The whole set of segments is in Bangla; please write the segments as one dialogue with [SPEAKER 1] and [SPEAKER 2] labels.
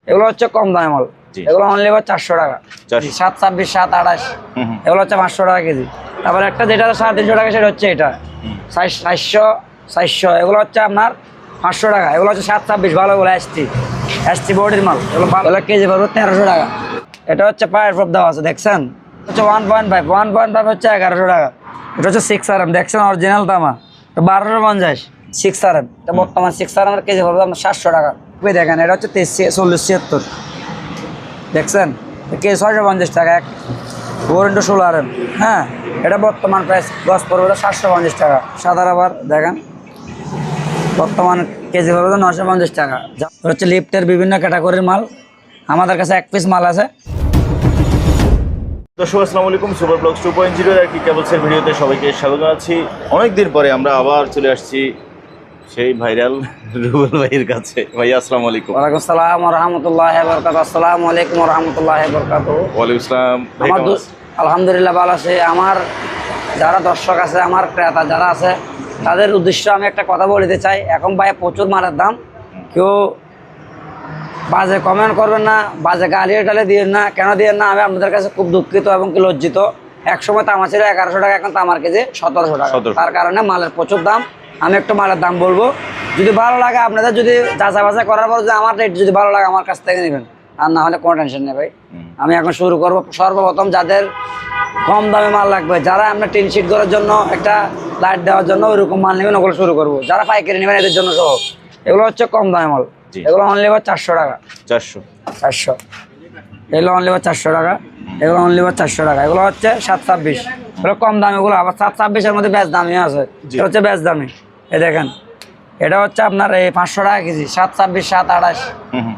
[SPEAKER 1] এগুলো হচ্ছে কম দামে মাল, এগুলো অনলি 400 টাকা, 726, 728, এগুলো হচ্ছে 500 টাকা কেজি। তারপর একটা যেটা 350 টাকা সেটা হচ্ছে এটা 400, এগুলো হচ্ছে আপনার 500 টাকা, এগুলো হচ্ছে 726 ভালো, এগুলো এসটি বডির মাল, এগুলো কেজি পড়বে 1300 টাকা। এটা হচ্ছে পায়ের প্রপ দেওয়া আছে দেখছেন, হচ্ছে 1.5 হচ্ছে 1100 টাকা। এটা হচ্ছে 6RM দেখছেন অরিজিনাল দামা 1250, 6RM, এটা বর্তমান 6RM এর কেজি পড়বে আপনার 700 টাকা। দেখেন এটা হচ্ছে 40, 76 দেখছেন, কেজি 650 টাকা, 4x16RM। হ্যাঁ, এটা বর্তমান প্রাইস গজ পড়বে 750 টাকা। সাদা রাবার দেখেন বর্তমান কেজি পড়বে 950 টাকা। হচ্ছে লিফটের বিভিন্ন ক্যাটাগরির মাল, আমাদের কাছে 1 পিস মাল আছে।
[SPEAKER 2] দর্শক আসসালামু আলাইকুম, সুপার ব্লগস 2.0 এর একটি কেবলসের ভিডিওতে সবাইকে স্বাগত জানাচ্ছি। অনেকদিন পরে আমরা আবার চলে আসছি সেই ভাইরাল রুবেল ভাইয়ের কাছে। ভাই আসসালামু আলাইকুম।
[SPEAKER 1] ওয়ালাইকুম আসসালাম ওয়া রাহমাতুল্লাহি ওয়া বারাকাতুহু। আসসালামু আলাইকুম ওয়া রাহমাতুল্লাহি ওয়া বারাকাতুহু।
[SPEAKER 2] ওয়ালাইকুম আসসালাম।
[SPEAKER 1] আলহামদুলিল্লাহ ভালো আছি। আমার যারা দর্শক আছে, আমার ক্রেতা যারা আছে, তাদের উদ্দেশ্যে আমি একটা কথা বলতে চাই। এখন ভাই প্রচুর মালের দাম, কেউ বাজে কমেন্ট করবেন না, বাজে গালি টালি দিয়েন না। কেন দিয়েন না, আমি আপনাদের কাছে খুব দুঃখিত এবং কি লজ্জিত। এক সময় তামা ছিল 1100 টাকা, এখন তামার কেজি 1700 টাকা। তার কারণে মালের প্রচুর দাম। আমি একটু মালের দাম বলবো, যদি ভালো লাগে আপনাদের, যদি যাচাই বাছাই করার পর যদি আমার রেট যদি ভালো লাগে আমার কাছ থেকে নেবেন, আর না হলে কোনো টেনশন নেই ভাই। আমি এখন শুরু করবো। সর্বপ্রথম যাদের কম দামে মাল লাগবে, যারা আমরা টিন শিট করার জন্য, একটা লাইট দেওয়ার জন্য ওইরকম মাল নেবেন, ওগুলো শুরু করবো। যারা পাইকারি নেবেন এদের জন্য সহ, এগুলো হচ্ছে কম দামে মাল, এগুলো অনলি 400 টাকা। 400 এগুলো অনলি 400 টাকা, এগুলো অনলি 400 টাকা। এগুলো হচ্ছে 726, এগুলো কম দামে। এগুলো আবার 726-এর মধ্যে বেশ দামি আছে, এটা হচ্ছে বেশ দামি। এই দেখেন এটা হচ্ছে আপনার এই 500 টাকা কেজি, 726, 728,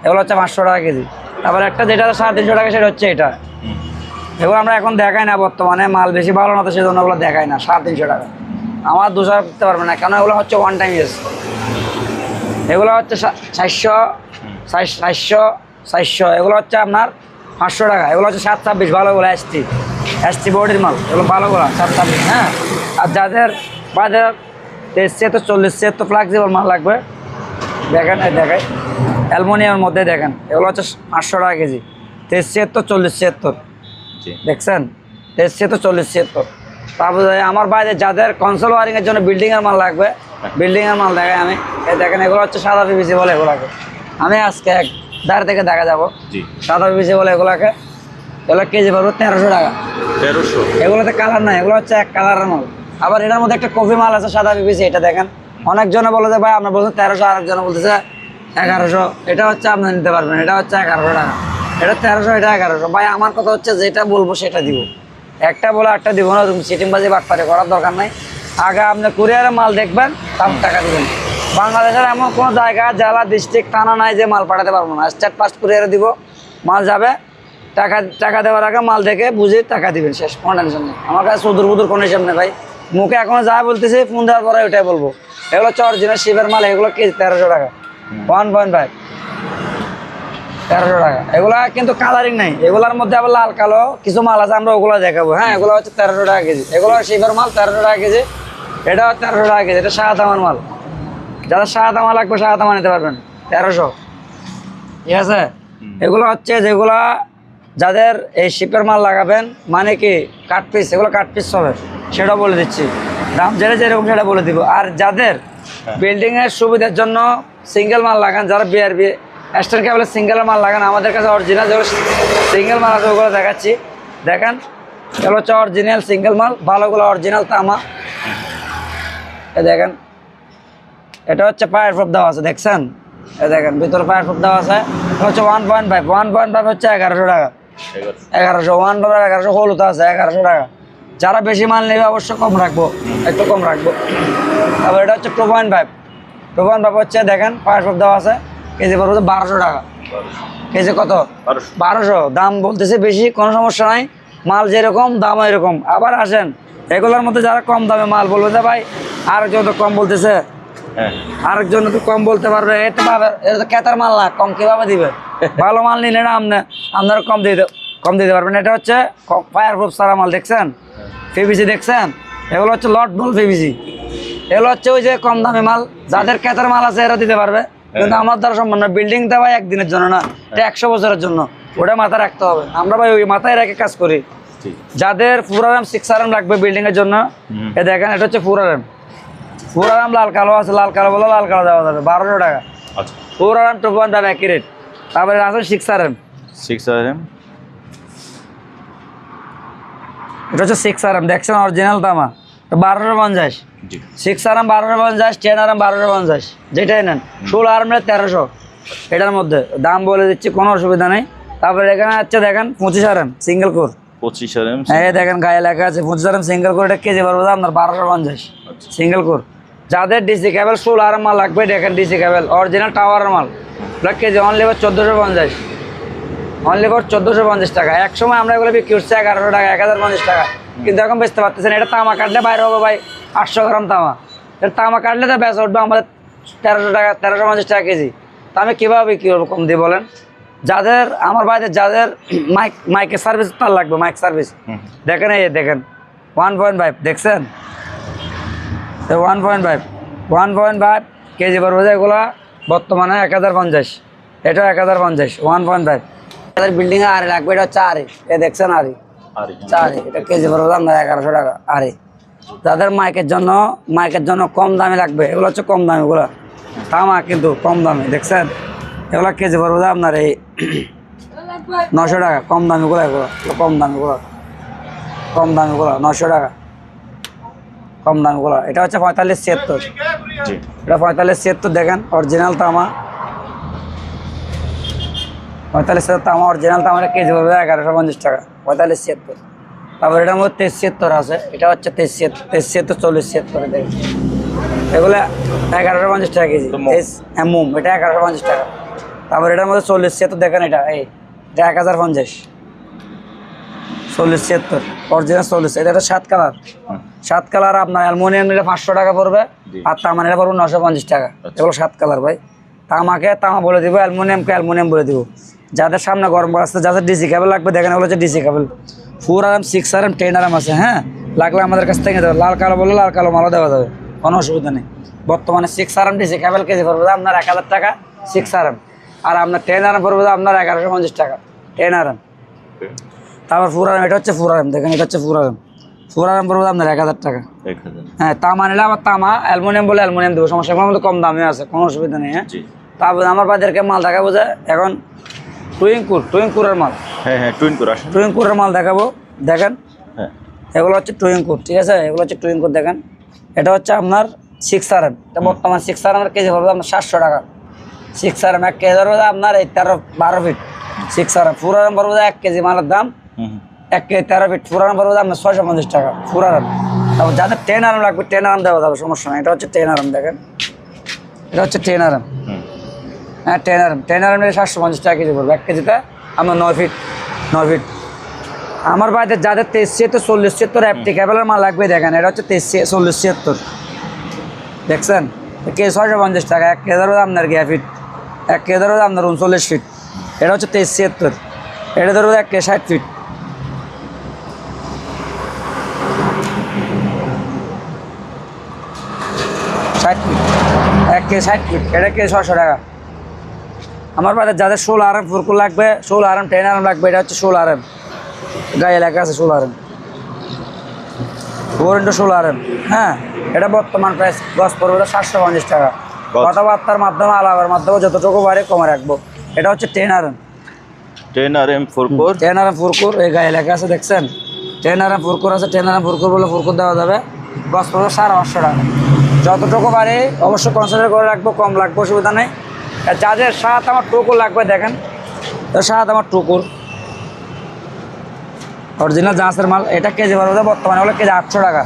[SPEAKER 1] এগুলো হচ্ছে 500 টাকা কেজি। তারপর একটা যেটা 350 টাকা সেটা হচ্ছে এটা। এগুলো আমরা এখন দেখাই না, বর্তমানে মাল বেশি ভালো না, তো সেজন্য ওগুলো দেখাই না। 350 টাকা আমার 200 করতে পারবে না, কেন এগুলো হচ্ছে ওয়ান টাইম ইউজ। এগুলো হচ্ছে 400, এগুলো হচ্ছে আপনার 500 টাকা। এগুলো হচ্ছে 726 ভালো, এগুলো এসটি বডির মাল, এগুলো ভালোগুলো 726। হ্যাঁ, আর যাদের বাজার 43, 40 ফ্লেক্সিবল মাল লাগবে, দেখেন দেখাই অ্যালুমিনিয়ামের মধ্যে দেখেন, এগুলো হচ্ছে 500 টাকা কেজি। 43, 40 দেখছেন, 43, 40। তারপরে আমার বাইরে যাদের কনসোল ওয়ারিংয়ের জন্য বিল্ডিংয়ের মাল লাগবে, বিল্ডিংয়ের মাল দেখাই আমি। এই দেখেন এগুলো হচ্ছে সাদা পিভিসি বলে এগুলোকে। আমি আজকে এক দাঁড় থেকে দেখা যাবো, সাদা পিভিসি বলে এগুলোকে। এগুলো কেজি পড়বে 1300 টাকা।
[SPEAKER 2] 1300,
[SPEAKER 1] এগুলোতে কালার নাই, এগুলো হচ্ছে এক কালারের মাল। আবার এটার মধ্যে একটা কফি মাল আছে সাদা পিভিসি, এটা দেখেন। অনেকজনে বলে যে ভাই আপনার বলছেন 1300, আরেকজনে বলতেছে 1100। এটা হচ্ছে আপনি নিতে পারবেন, এটা হচ্ছে 1100 টাকা। এটা 1300, এটা 1100। ভাই আমার কথা হচ্ছে যেটা বলবো সেটা দিব, একটা বলে একটা দিব না। তুমি সিটিংবাজি বাটপারি করার দরকার নাই। আগে আপনি কুরিয়ারে মাল দেখবেন, তারপর টাকা দিবেন। বাংলাদেশের এমন কোনো জায়গা, জেলা, ডিস্ট্রিক্ট, থানা নাই যে মাল পাঠাতে পারবো না। স্টেট ফার্স্ট কুরিয়ারে দিব, মাল যাবে, টাকা দেওয়ার আগে মাল দেখে বুঝে টাকা দিবেন, শেষ। কোনো টেনশন নেই। আমার কাছে সুদূর বুদুর কোনো হিসাব নেই ভাই। মুখে এখনো যা বলতেছি, ফোন দেওয়ার পরে ওইটাই বলবো। এগুলো হচ্ছে অরিজিনাল শিপের মাল, এগুলো কেজি 1300 টাকা, 1.5, 1300 টাকা। এগুলা কিন্তু কালারিং নাই, এগুলার মধ্যে আবার লাল কালো কিছু মাল আছে, আমরা ওগুলো দেখাবো। হ্যাঁ, এগুলো হচ্ছে 1300 টাকা কেজি। এগুলো শিপের মাল 1300 টাকা কেজি, এটা 1300 টাকা কেজি। এটা শাহদামার মাল, যারা শাহদামা লাগবে শাহদামা নিতে পারবেন, 1300। ঠিক আছে, এগুলো হচ্ছে যেগুলা যাদের এই শিপের মাল লাগাবেন, মানে কি কাট পিস, এগুলো কাট পিস হবে, সেটাও বলে দিচ্ছি। দাম যেরকম সেটা বলে দিব। আর যাদের বিল্ডিংয়ের সুবিধার জন্য সিঙ্গেল মাল লাগান, যারা বিআরবি এক্সটার্ন কেবলের সিঙ্গেলের মাল লাগান, আমাদের কাছে অরিজিনাল যেগুলো সিঙ্গেল মাল আছে ওগুলো দেখাচ্ছি। দেখেন এগুলো হচ্ছে অরিজিনাল সিঙ্গেল মাল, ভালোগুলো অরিজিনাল তামা। এ দেখেন এটা হচ্ছে পায়ের প্রপ দেওয়া আছে, দেখছেন। এ দেখেন ভিতরে পায়ের প্রপ দেওয়া আছে। এটা হচ্ছে 1.5 হচ্ছে 1100 টাকা। 1100, 1.5, 1100 হলুদ আছে 1100 টাকা। যারা বেশি মাল নেবে অবশ্যই কম রাখবো, একটু কম রাখবো। তারপর এটা হচ্ছে 2.5 হচ্ছে, দেখেন পায়ের প্রপ দেওয়া আছে, কেজি পড়বে 1200 টাকা। কেজি কত? 1200। দাম বলতেছে বেশি, কোনো সমস্যা নাই, মাল যেরকম দাম এরকম। আবার আসেন এগুলোর মধ্যে যারা কম দামে মাল বলবে যে ভাই আরেকজন তো কম বলতেছে, আরেকজন তো কম বলতে পারবে, এটা পাবে, এটা তো ক্রেতার মাল না, কম কিভাবে দিবে? ভালো মাল নিলে না আপনারা কম দিতে পারবেন। এটা হচ্ছে ফায়ার প্রুফ সারা মাল, দেখছেন পিভিসি, দেখছেন। এগুলো হচ্ছে লট বল পিভিসি, এগুলো হচ্ছে ওই যে কম দামে মাল, যাদের ক্রেতার মাল আছে এরা দিতে পারবে। কিন্তু আমার দ্বারা সম্ভব না। বিল্ডিং দেওয়া একদিনের জন্য না, এটা 100 বছরের জন্য, ওটা মাথায় রাখতে হবে। আমরা ভাই ওই মাথায় রেখে কাজ করি।
[SPEAKER 2] ঠিক।
[SPEAKER 1] যাদের 4 RM 6 RM লাগবে বিল্ডিং এর জন্য, এ দেখেন এটা হচ্ছে 4 RM। 4 RM লাল কালো আছে, লাল কালো বলে লাল কালো দেওয়া যাবে 1200 টাকা।
[SPEAKER 2] আচ্ছা
[SPEAKER 1] 4 RM 2.5 একই রেট। তারপরে আছে 6 RM,
[SPEAKER 2] 6 RM,
[SPEAKER 1] এটা হচ্ছে 6 RM, দেখছেন অরিজিনাল তামা, 1250।
[SPEAKER 2] জি
[SPEAKER 1] 6 RM 1250, 10 RM 1250, যেটাই নেন। 16 RM 1300, এটার মধ্যে দাম বলে দিচ্ছি, কোনো অসুবিধা নেই। তারপরে এখানে আছে দেখেন 25 RM সিঙ্গেল কোর,
[SPEAKER 2] 25 RM,
[SPEAKER 1] হ্যাঁ এই দেখেন গায়ে লেখা আছে 25 RM সিঙ্গেল কোর, এটা কেজি পড়বে আপনার 1250 সিঙ্গেল কোর। যাদের ডিসি কেবল 16 RM মাল লাগবে, দেখেন ডিসি কেবল অরিজিনাল টাওয়ারের মাল, এটা কেজি অনলি 1450, অনলি 1450 টাকা। এক সময় আমরা এগুলো বিক্রি করছি 1100 টাকা, 1050 টাকা, কিন্তু এখন বেচতে পারতেছেন। এটা তামা কাটলে বাইরে হবে ভাই 800 গ্রাম তামা, এটা তামা কাটলে তো বেচা উঠবে আমাদের 1300 টাকা, 1350 টাকা কেজি। তা আমি কীভাবে বিক্রি করবো কম দিয়ে বলেন? যাদের আমার বাড়িতে যাদের মাইকের সার্ভিস তার লাগবে, মাইক সার্ভিস, দেখেন এই দেখেন 1.5, দেখছেন 1.5 কেজি পড়বে যে এগুলো বর্তমানে 1050, এটাও 1050, 1.5। যাদের বিল্ডিংয়ে আরে লাগবে, এটা হচ্ছে আরে, এ দেখছেন আরে, চারে, এটা কেজি পড়বে আপনার 1100 টাকা আরে। যাদের মাইকের জন্য কম দামে লাগবে, এগুলো হচ্ছে কম দামি, এগুলো তামা কিন্তু কম দামে, দেখছেন এগুলো কেজি পড়বে আপনার এই 900 টাকা। কম দামিগুলো এগুলো, কম দামিগুলো 900 টাকা কম দামিগুলো। এটা হচ্ছে 45-76,
[SPEAKER 2] জি
[SPEAKER 1] এটা 45-76, দেখেন অরিজিনাল তামা, 45-76 তামা, অরিজিনাল তামা, কেজি পড়বে 1150 টাকা, 45-76। তারপর এটার মধ্যে 73 আছে, এটা হচ্ছে 73, 40-76, দেখেন এগুলো 1150 টাকা কেজি। মোম এটা 1150 টাকা। তারপর এটার মধ্যে 40-76, দেখেন এটা এটা 1050, 40-76 অরিজিনাল 40, এটা 7 কালার, 7 কালার। আপনার অ্যালুমিনিয়াম নিলে 500 টাকা পড়বে, আর তামা নিলে পড়বে 950 টাকা। এগুলো 7 কালার ভাই। তামা বলে দিব, অ্যালুমিনিয়াম বলে দিব। যাদের সামনে গরম আসতে, যাদের ডিসি কেবল লাগবে, দেখেন এগুলো হচ্ছে ডিসি কেবল 4 RM 6 RM 10 RM আছে, হ্যাঁ লাগলে আমাদের কাছ থেকে দেবে। লাল কালো বলে লাল কালো মালও দেওয়া যাবে, কোনো অসুবিধা নেই। বর্তমানে 6 RM ডিসি কেবল কেজি পড়বে আপনার 1000 টাকা 6 RM, আর আপনার 10 RM পড়বে আপনার 1150 টাকা 10 RM। তারপর 4 RM, এটা হচ্ছে 4 RM, দেখেন এটা হচ্ছে 4 RM পড়বে আপনার 1000 টাকা।
[SPEAKER 2] 1000,
[SPEAKER 1] হ্যাঁ তামা নিলে আবার তামা, অ্যালুমিনিয়াম বলে অ্যালুমিনিয়াম দেবো, সমস্যা এগুলোর মধ্যে কম দামে আছে, কোনো অসুবিধা নেই। হ্যাঁ
[SPEAKER 2] জি
[SPEAKER 1] তারপর আমার বাজারকে মাল দেখাবো যে এখন টুইংকুরের মাল,
[SPEAKER 2] হ্যাঁ হ্যাঁ টুইন করে আসেন।
[SPEAKER 1] টুইংকুরের মাল দেখাবো, দেখেন
[SPEAKER 2] হ্যাঁ
[SPEAKER 1] এগুলো হচ্ছে টুইংকুর, ঠিক আছে, এগুলো হচ্ছে টুইংকুর। দেখেন এটা হচ্ছে আপনার 6 RM, এটা বর্তমান 6 RM কেজি পড়বে আপনার 700 টাকা। 6 RM 1 কেজি ধরবে আপনার এই 13-12 ফিট 6 RM। 4 RM পড়বে 1 কেজি মালের দাম 1 কেজি 13 ফিট, 4 RM পড়বে আপনার 650 টাকা 4 RM। তারপর যাদের 10 RM লাগবে 10 RM দেওয়া যাবে, সমস্যা নেই। এটা হচ্ছে 10 RM, দেখেন এটা হচ্ছে 10 RM, হ্যাঁ 10 RM নিলে 750 টাকা কেজি পড়বে, 1 কেজিতে আপনার 9 ফিট। আমার বাড়িতে যাদের 23-40-76 অ্যাপটি কেবলের মাল লাগবে, দেখেন এটা হচ্ছে 23-40-76, দেখছেন কেজি 650 টাকা, 1 কেজি ধরবে আপনার 1 ফিট, 1 কেজি ধরবে আপনার 39 ফিট। এটা হচ্ছে 23-76, এটা ধরবে 1 কেজি 60 ফিট। ষাট ফিট, 1 কেজি 60 ফিট, এটা কেজি 600 টাকা। আমার বাড়িতে যাদের 16 RM ফুরকুল লাগবে, 16 RM 10 RM লাগবে, এটা হচ্ছে 16 RM, গায়ে লেখা আছে 16 RM, 4x16 RM। হ্যাঁ এটা বর্তমান প্রাইস গজ পড়বে 750 টাকা। কথাবার্তার মাধ্যমে আলাপের মাধ্যমে যতটুকু বাড়ে কমে রাখবো। এটা হচ্ছে 10 RM,
[SPEAKER 2] 10 RM 4
[SPEAKER 1] 10 RM ফুরকুর, এই গায়ে লেখা আছে দেখছেন 10 RM ফুরকুর আছে, 10 RM ফুরকুর বলে ফুরকুর দেওয়া যাবে, গজ পড়বে 550 টাকা। যতটুকু বাড়ে অবশ্যই কনসিডার করে রাখবো, কম লাগবে অসুবিধা নেই। যাদের সাত আমার টুকুর লাগবে, দেখেন সাত আমার টুকুর অরিজিনাল জাহাজের মাল, এটা কেজি পড়বে বর্তমানে হলো কেজি 800 টাকা,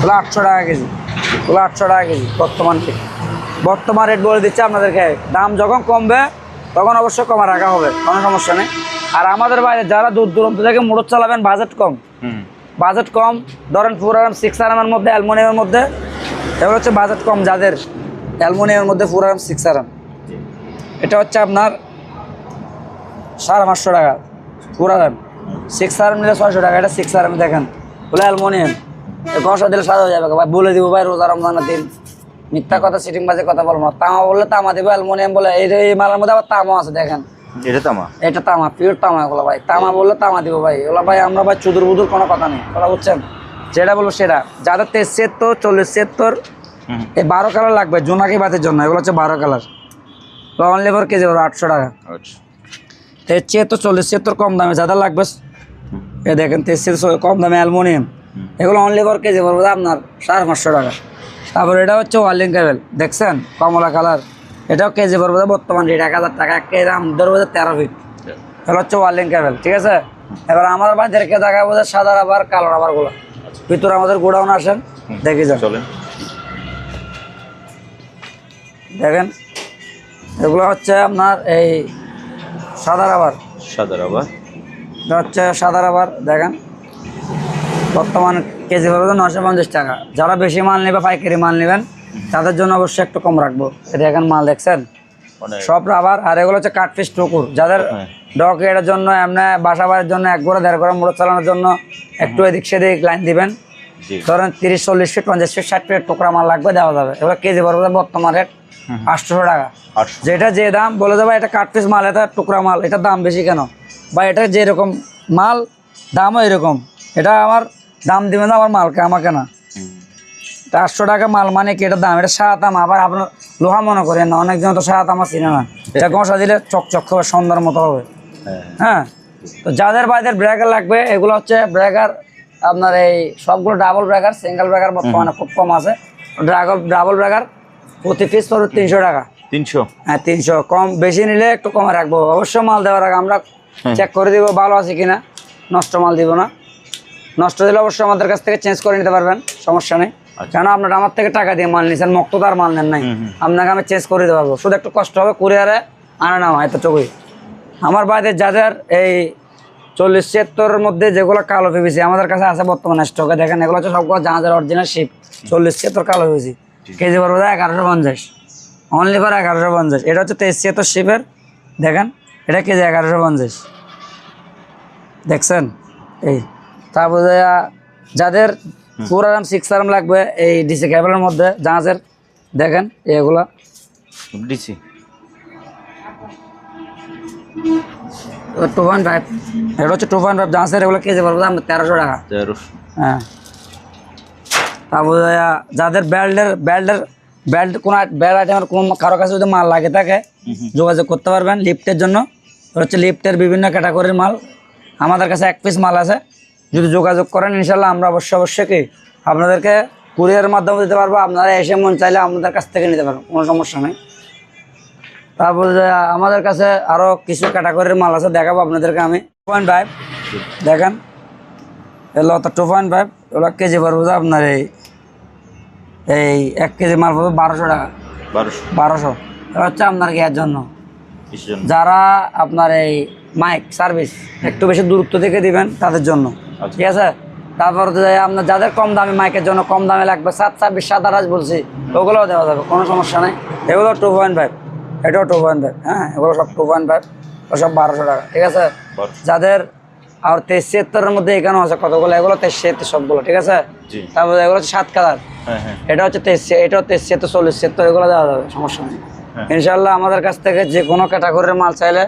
[SPEAKER 1] হলো 800 টাকা কেজি, হলো 800 টাকা কেজি বর্তমান রেট বলে দিচ্ছে আপনাদেরকে। দাম যখন কমবে তখন অবশ্যই কমা রাখা হবে, কোনো সমস্যা নেই। আর আমাদের বাইরে যারা দূর দূরান্ত থেকে মোটর চালাবেন, বাজেট কম ধরেন 4 RM 6 RM এর মধ্যে, অ্যালুমিনিয়ামের মধ্যে, এগুলো হচ্ছে বাজেট কম যাদের অ্যালুমিনিয়ামের মধ্যে 4 RM 6 RM, এটা হচ্ছে আপনার 550 টাকা 4 RM। 6 RM নিলে 600 টাকা, এটা 6 RM দেখেন, বলে অ্যালুমিনিয়াম, ঘষা দিলে সাদা হয়ে যাবে ভাই, বলে দিব ভাই রোজা রমজানের দিন মিথ্যা কথা সিটিং বাজে কথা বলবো না। তামা বললে তামা দিব, অ্যালুমিনিয়াম বলে এই মালের মধ্যে আবার তামা আছে দেখেন,
[SPEAKER 2] এটা তামা?
[SPEAKER 1] এটা তামা, পিওর তামা এগুলো ভাই। তামা বললে তামা দিব ভাই, এগুলো ভাই আমরা ভাই চুদুর বুদুর কোনো কথা নেই, কথা বুঝছেন? যেটা বলবো সেটা। যাদের 73, 40, 76 এই 12 কালার লাগবে জোনাকি বাতির জন্য, এগুলো হচ্ছে 12 কালার, অনলি ফর কেজি 800 টাকা।
[SPEAKER 2] আচ্ছা,
[SPEAKER 1] 73, 40, 76 কম দামে যাদের লাগবে এ দেখেন 73 কম দামে অ্যালুমিনিয়াম, এগুলো অনলি ফর কেজি পড়বে আপনার 550 টাকা। তারপর এটা হচ্ছে ওয়ার্লিং কেবল, দেখছেন কমলা কালার, এটাও কেজি পড়বে বর্তমান রেট 1000 টাকা, এক কেজি দাম ধরবে 13 ফিট। এগুলো হচ্ছে ওয়ার্লিং কেবল, ঠিক আছে? এবার আমার বাজারকে দেখাবো যে সাদা রাবার কালো রাবারগুলো। ভিতরে আমাদের গোডাউন আসেন, দেখে যান,
[SPEAKER 2] চলেন।
[SPEAKER 1] দেখেন এগুলো হচ্ছে আপনার এই সাদা রাবার,
[SPEAKER 2] সাদা রাবার।
[SPEAKER 1] এটা হচ্ছে সাদা রাবার, দেখেন বর্তমান কেজি পড়বে 950 টাকা। যারা বেশি মাল নেবে, পাইকারি মাল নেবেন, তাদের জন্য অবশ্যই একটু কম রাখবো। এটা এখন মাল দেখছেন সব রাবার। আর এগুলো হচ্ছে কাঠফিস টুকুর, যাদের ডক এর জন্য এমনি বাসা বাড়ির জন্য 1 ঘোড়া 1.5 ঘোড়া মোটর চালানোর জন্য একটু এদিক সেদিক লাইন দিবেন, ধরেন 30, 40 ফিট, 50 ফিট, 60 ফিট টুকরা মাল লাগবে, দেওয়া যাবে। এগুলো কেজি পড়বে বর্তমান রেট 800 টাকা। যেটা যে দাম বলে দেবো, এটা কাঠফিস মাল, এটা টুকরা মাল, এটার দাম বেশি কেন বা এটা যেরকম মাল দামও এরকম, এটা আমার দাম দিবেন না আমার মালকে, আমাকে না। 800 টাকা মাল মানে কি এটার দাম? এটা সাদা তামা, আবার আপনার লোহা মনে করেন না, অনেকজন তো সাদা তামা চিনে না, এটা ঘষা দিলে চকচক হবে, সন্ধ্যার মতো হবে। হ্যাঁ, তো যাদের বাইদের ব্রেকার লাগবে, এগুলো হচ্ছে ব্রেকার আপনার এই সবগুলো ডাবল ব্রেকার, সিঙ্গেল ব্রেকার বর্তমানে খুব কম আছে। ডাবল ব্রেকার প্রতি পিস পড়বে 300 টাকা।
[SPEAKER 2] 300?
[SPEAKER 1] হ্যাঁ 300, কম বেশি নিলে একটু কমে রাখবো। অবশ্যই মাল দেওয়ার আগে আমরা চেক করে দিব ভালো আছে কিনা, নষ্ট মাল দিব না। নষ্ট দিলে অবশ্যই আমাদের কাছ থেকে চেঞ্জ করে নিতে পারবেন, সমস্যা নেই। কেন আপনারা আমার থেকে টাকা দিয়ে মাল নিয়েছেন, মক্তদার মাল নেন নাই, আপনাকে আমি চেঞ্জ করে দিতে পারবো। শুধু একটু কষ্ট হবে কুরিয়ারে আনা নেওয়া, এতটুকুই। আমার বাইরে যাদের এই 40, 76 মধ্যে যেগুলো কালো পিভিসি আমাদের কাছে আছে বর্তমানে স্টকে, দেখেন এগুলো হচ্ছে সবগুলো জাহাজের অরিজিনাল শিপ। 40, 76 কালো পিভিসি কেজি পড়বে 1150, অনলি ফর 1150। এটা হচ্ছে 23, 76 শিপের, দেখেন এটা কেজি 1150, দেখছেন? এই তারপরে যাদের 4 আরাম 6 আরাম লাগবে এই ডিসি কেবলের মধ্যে জাহাজের, দেখেন এগুলা
[SPEAKER 2] ডিসি
[SPEAKER 1] 2.5, এটা হচ্ছে 2.5 জাহাজের, এগুলো কেজি পড়বে 1300 টাকা।
[SPEAKER 2] 1300?
[SPEAKER 1] হ্যাঁ। তারপরে যাদের বেল্ট কোনো বেল্ট আইটেমের কোনো কারো কাছে যদি মাল লাগে থাকে, যোগাযোগ করতে পারবেন। লিফটের জন্য হচ্ছে লিফটের বিভিন্ন ক্যাটাগরির মাল আমাদের কাছে 1 পিস মাল আছে, যদি যোগাযোগ করেন ইনশাল্লাহ আমরা অবশ্যই কি আপনাদেরকে কুরিয়ারের মাধ্যমে দিতে পারবো। আপনারা এসে মন চাইলে আমাদের কাছ থেকে নিতে পারবেন, কোনো সমস্যা নেই। তারপরে আমাদের কাছে আরও কিছু ক্যাটাগরির মাল আছে, দেখাবো আপনাদেরকে আমি। 2.5 দেখেন, এগুলো তো 2.5, এগুলো কেজি পড়বে আপনার এই 1 কেজি মাল পড়বে 1200 টাকা। 1200 এটা হচ্ছে আপনার কি এর জন্য, যারা আপনার এই মাইক সার্ভিস একটু বেশি দূরত্ব থেকে দিবেন তাদের জন্য, ঠিক আছে? তারপর আপনার যাদের কম দামি মাইকের জন্য কম দামে লাগবে 726, 27 বলছি, ওগুলোও দেওয়া যাবে, কোনো সমস্যা নেই। এগুলো 2.5, এটাও 2.5, হ্যাঁ এগুলো সব 2.5, সব 1200 টাকা, ঠিক আছে? যাদের আর 23, 76 মধ্যে এখানেও আছে কতগুলো, এগুলো 23, 76 সবগুলো, ঠিক আছে? তারপরে এগুলো হচ্ছে 7 কালার, এটা হচ্ছে 23, এটাও 23, 76, 40, 76, এগুলো দেওয়া যাবে, সমস্যা নেই। ইনশাল্লাহ আমাদের কাছ থেকে যে কোনো ক্যাটাগরির মাল চাইলে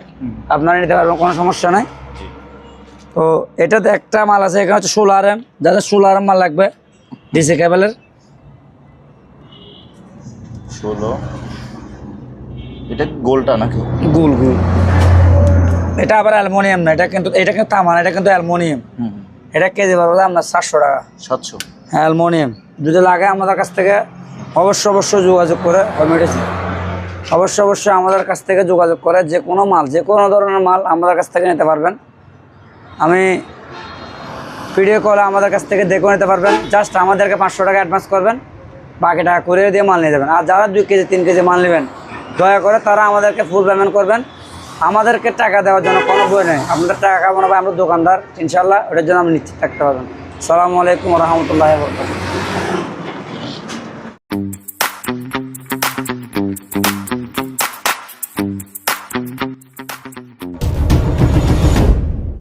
[SPEAKER 1] আপনারা নিতে পারবেন, কোনো সমস্যা নেই। তো এটাতে একটা মাল আছে, এখানে হচ্ছে 16 RM, যাদের 16 RM মাল লাগবে ডিসি কেবলের।
[SPEAKER 2] 16, এটা গোলটা নাকি? গোল।
[SPEAKER 1] এটা আবার অ্যালুমিনিয়াম না, এটা কিন্তু তামা না, এটা কিন্তু অ্যালুমিনিয়াম। এটা কেজি পড়বে আপনার 700 টাকা।
[SPEAKER 2] 700?
[SPEAKER 1] হ্যাঁ অ্যালুমিনিয়াম। যদি লাগে আমাদের কাছ থেকে অবশ্যই যোগাযোগ করে, অবশ্যই আমাদের কাছ থেকে যোগাযোগ করে যে কোনো মাল, যে কোনো ধরনের মাল আমাদের কাছ থেকে নিতে পারবেন। আমি ভিডিও কলে আমাদের কাছ থেকে দেখে নিতে পারবেন। জাস্ট আমাদেরকে 500 টাকা অ্যাডভান্স করবেন, বাকি টাকা করে দিয়ে মাল নিয়ে যাবেন। আর যারা 2 কেজি 3 কেজি মাল নেবেন, দয়া করে তারা আমাদেরকে ফুল পেমেন্ট করবেন। আমাদেরকে টাকা দেওয়ার জন্য কোনো বই নেই, আপনাদের টাকা মনে হয় আমরা দোকানদার, ইনশাল্লাহ ওটার জন্য আপনি নিশ্চিত থাকতে পারবেন। আসসালামু আলাইকুম ওয়া রাহমাতুল্লাহি ওয়া বারাকাতুহু।